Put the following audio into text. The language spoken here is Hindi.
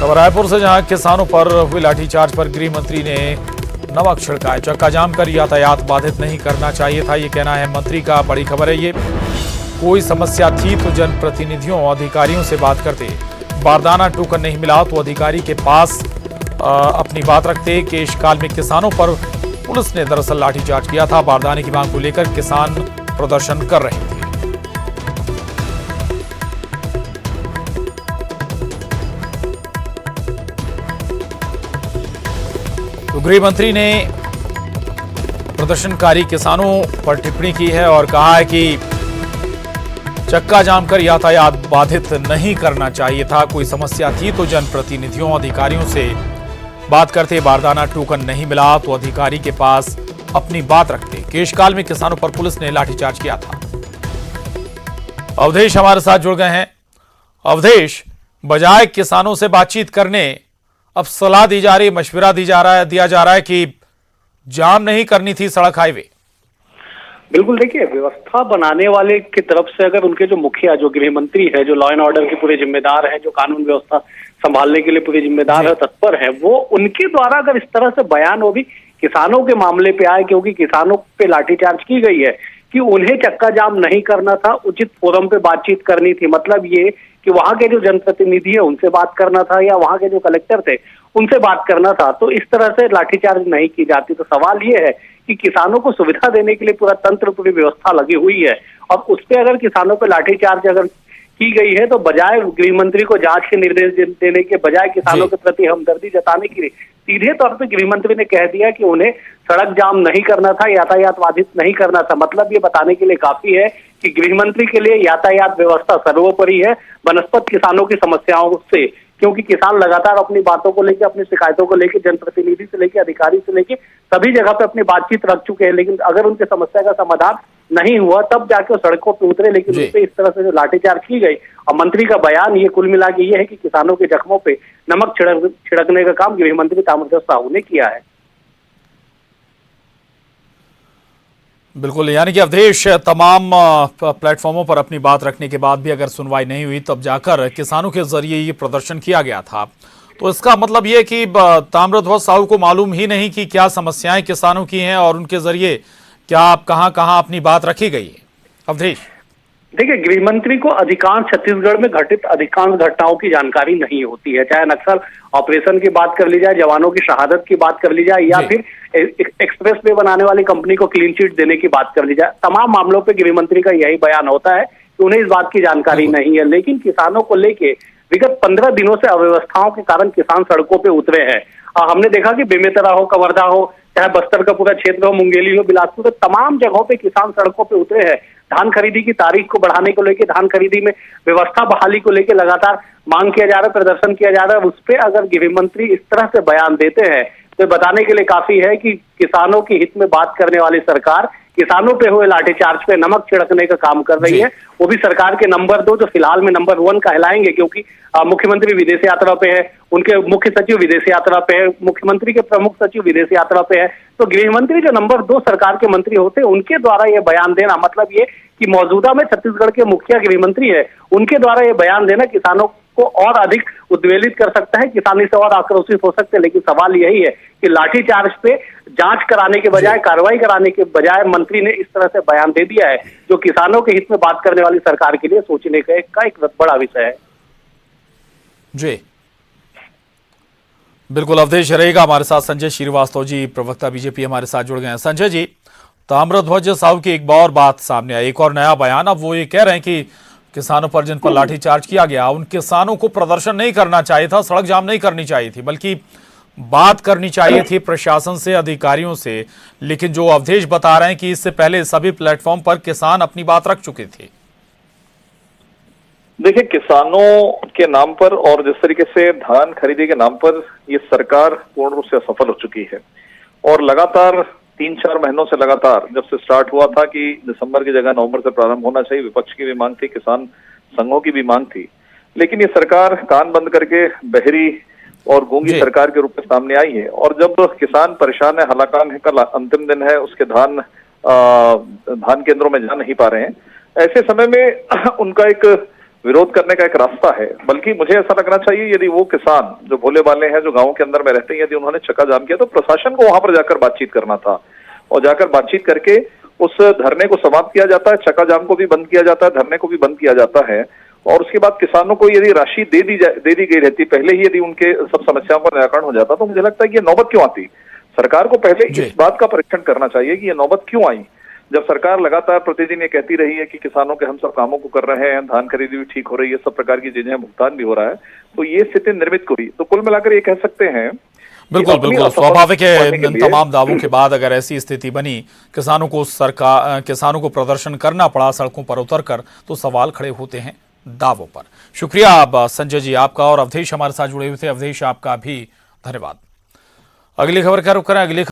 अब रायपुर से जहां किसानों पर हुए लाठीचार्ज पर गृह मंत्री ने नमक छिड़का है। चक्का जाम कर यातायात बाधित नहीं करना चाहिए था, ये कहना है मंत्री का। बड़ी खबर है ये। कोई समस्या थी तो जनप्रतिनिधियों अधिकारियों से बात करते, बारदाना टोकन नहीं मिला तो अधिकारी के पास अपनी बात रखते। केशकाल में किसानों पर पुलिस ने दरअसल लाठीचार्ज किया था। बारदाने की मांग को लेकर किसान प्रदर्शन कर रहे थे। तो गृह मंत्री ने प्रदर्शनकारी किसानों पर टिप्पणी की है और कहा है कि चक्का जाम कर यातायात बाधित नहीं करना चाहिए था। कोई समस्या थी तो जनप्रतिनिधियों अधिकारियों से बात करते, बारदाना टोकन नहीं मिला तो अधिकारी के पास अपनी बात रखते। केशकाल में किसानों पर पुलिस ने लाठीचार्ज किया था। अवधेश हमारे साथ जुड़ गए हैं। अवधेश, बजाय किसानों से बातचीत करने अब सलाह दी जा रही, मशवरा दिया जा रहा है कि जाम नहीं करनी थी सड़क हाईवे। बिल्कुल, देखिए, व्यवस्था बनाने वाले की तरफ से अगर उनके जो मुखिया, जो गृह मंत्री है, जो लॉ एंड ऑर्डर के पूरे जिम्मेदार हैं, जो कानून व्यवस्था संभालने के लिए पूरे जिम्मेदार है, तत्पर है, वो उनके द्वारा अगर इस तरह से बयान हो भी किसानों के मामले पे आए, क्योंकि किसानों पे लाठीचार्ज की गई है कि उन्हें चक्का जाम नहीं करना था, उचित फोरम पे बातचीत करनी थी। मतलब ये कि वहां के जो जनप्रतिनिधि है उनसे बात करना था या वहां के जो कलेक्टर थे उनसे बात करना था, तो इस तरह से लाठीचार्ज नहीं की जाती। तो सवाल ये है कि किसानों को सुविधा देने के लिए पूरा तंत्र, पूरी व्यवस्था लगी हुई है, और उस पर अगर किसानों पर लाठीचार्ज अगर की गई है तो बजाय गृह मंत्री को जांच के निर्देश देने के बजाय किसानों के प्रति हमदर्दी जताने की सीधे तौर पे गृह मंत्री ने कह दिया कि उन्हें सड़क जाम नहीं करना था, यातायात बाधित नहीं करना था। मतलब ये बताने के लिए काफी है कि गृह मंत्री के लिए यातायात व्यवस्था सर्वोपरि है बनस्पत किसानों की समस्याओं से, क्योंकि किसान लगातार अपनी बातों को लेकर, अपनी शिकायतों को लेकर जनप्रतिनिधि से लेकर अधिकारी से लेकर सभी जगह पे अपनी बातचीत रख चुके हैं। लेकिन अगर उनके समस्या का समाधान नहीं हुआ तब जाके सड़कों पे उतरे। लेकिन उस पर इस तरह से जो लाठीचार्ज की गई और मंत्री का बयान, ये कुल मिला के ये है कि किसानों के जख्मों पे नमक छिड़कने का काम गृह मंत्री ताम्रध्वज साहू ने किया है। बिल्कुल, यानी कि अवधेश, तमाम प्लेटफॉर्मों पर अपनी बात रखने के बाद भी अगर सुनवाई नहीं हुई तब जाकर किसानों के जरिए ये प्रदर्शन किया गया था। तो इसका मतलब ये कि ताम्रध्वज साहू को मालूम ही नहीं कि क्या समस्याएं किसानों की हैं और उनके जरिए क्या कहां अपनी बात रखी गई है। अवधेश, देखिए, गृह मंत्री को अधिकांश छत्तीसगढ़ में घटित अधिकांश घटनाओं की जानकारी नहीं होती है। चाहे नक्सल ऑपरेशन की बात कर ली जाए, जवानों की शहादत की बात कर ली जाए, या फिर एक्सप्रेस वे बनाने वाली कंपनी को क्लीन चिट देने की बात कर ली जाए, तमाम मामलों पे गृह मंत्री का यही बयान होता है कि उन्हें इस बात की जानकारी नहीं है। लेकिन किसानों को लेके विगत 15 दिनों से अव्यवस्थाओं के कारण किसान सड़कों पे उतरे हैं। हमने देखा कि बेमेतरा हो, कवर्धा हो, चाहे बस्तर का पूरा क्षेत्र हो, मुंगेली हो, बिलासपुर, तमाम जगहों पे किसान सड़कों पे उतरे हैं। धान खरीदी की तारीख को बढ़ाने को लेकर, धान खरीदी में व्यवस्था बहाली को लेकर लगातार मांग किया जा रहा है, प्रदर्शन किया जा रहा है। उस पर अगर गृह मंत्री इस तरह से बयान देते हैं तो बताने के लिए काफी है कि किसानों के हित में बात करने वाली सरकार किसानों पे हुए लाठीचार्ज पे नमक छिड़कने का काम कर रही है। वो भी सरकार के नंबर 2, जो फिलहाल में नंबर 1 कहलाएंगे, क्योंकि मुख्यमंत्री विदेश यात्रा पे है, उनके मुख्य सचिव विदेश यात्रा पे है, मुख्यमंत्री के प्रमुख सचिव विदेश यात्रा पे है। तो गृह मंत्री जो नंबर 2 सरकार के मंत्री होते हैं, उनके द्वारा ये बयान देना, मतलब ये कि मौजूदा में छत्तीसगढ़ के मुखिया गृह मंत्री है, उनके द्वारा ये बयान देना किसानों को और अधिक उद्वेलित कर सकता है, किसानी से और आक्रोशित हो सकते हैं। लेकिन सवाल यही है कि लाठीचार्ज पे जांच कराने के बजाय, कार्रवाई कराने के बजाय मंत्री ने इस तरह से बयान दे दिया है, जो किसानों के हित में बात करने वाली सरकार के लिए सोचने का एक बड़ा विषय है। जी बिल्कुल, अवधेश रहेगा हमारे साथ। संजय श्रीवास्तव जी, प्रवक्ता बीजेपी, हमारे साथ जुड़ गए हैं। संजय जी, ताम्रध्वज साहू की एक और बात सामने आई, एक और नया बयान। अब वो ये कह रहे हैं कि किसानों पर जिन पर लाठीचार्ज किया गया, उन किसानों को प्रदर्शन नहीं करना चाहिए था, सड़क जाम नहीं करनी चाहिए थी, बल्कि बात करनी चाहिए थी प्रशासन से, अधिकारियों से। लेकिन जो अवधेश बता रहे हैं कि इससे पहले सभी प्लेटफॉर्म पर किसान अपनी बात रख चुके थे। देखिए, किसानों के नाम पर और जिस तरीके से धान खरीदी के नाम पर ये सरकार पूर्ण रूप से असफल हो चुकी है, और लगातार 3-4 महीनों से लगातार जब से स्टार्ट हुआ था कि दिसंबर की जगह नवंबर से प्रारंभ होना चाहिए, विपक्ष की भी मांग थी, किसान संघों की भी मांग थी, लेकिन ये सरकार कान बंद करके बहरी और गूंगी सरकार के रूप में सामने आई है। और जब किसान परेशान है, हलाकान है, कल अंतिम दिन है, उसके धान केंद्रों में जा नहीं पा रहे हैं, ऐसे समय में उनका एक विरोध करने का एक रास्ता है। बल्कि मुझे ऐसा लगना चाहिए यदि वो किसान जो भोले भाले हैं, जो गांव के अंदर में रहते हैं, यदि उन्होंने चक्का जाम किया तो प्रशासन को वहां पर जाकर बातचीत करना था, और जाकर बातचीत करके उस धरने को समाप्त किया जाता है, चक्का जाम को भी बंद किया जाता है, धरने को भी बंद किया जाता है, और उसके बाद किसानों को यदि राशि दे दी गई रहती पहले ही, यदि उनके सब समस्याओं का निराकरण हो जाता, तो मुझे लगता है कि ये नौबत क्यों आती। सरकार को पहले इस बात का परीक्षण करना चाहिए कि ये नौबत क्यों आई। जब सरकार लगातार प्रतिदिन ये कहती रही है कि किसानों के हम सब कामों को कर रहे हैं, धान खरीदी भी ठीक हो रही है, सब प्रकार की चीजें, भुगतान भी हो रहा है, तो ये स्थिति निर्मित हुई। तो कुल मिलाकर ये कह सकते हैं, बिल्कुल बिल्कुल स्वाभाविक है, इन तमाम दावों के बाद अगर ऐसी स्थिति बनी, किसानों को प्रदर्शन करना पड़ा सड़कों पर उतरकर, तो सवाल खड़े होते हैं दावों पर। शुक्रिया आप संजय जी आपका, और अवधेश हमारे साथ जुड़े हुए थे। अवधेश आपका भी धन्यवाद। अगली खबर का रुख करें। अगली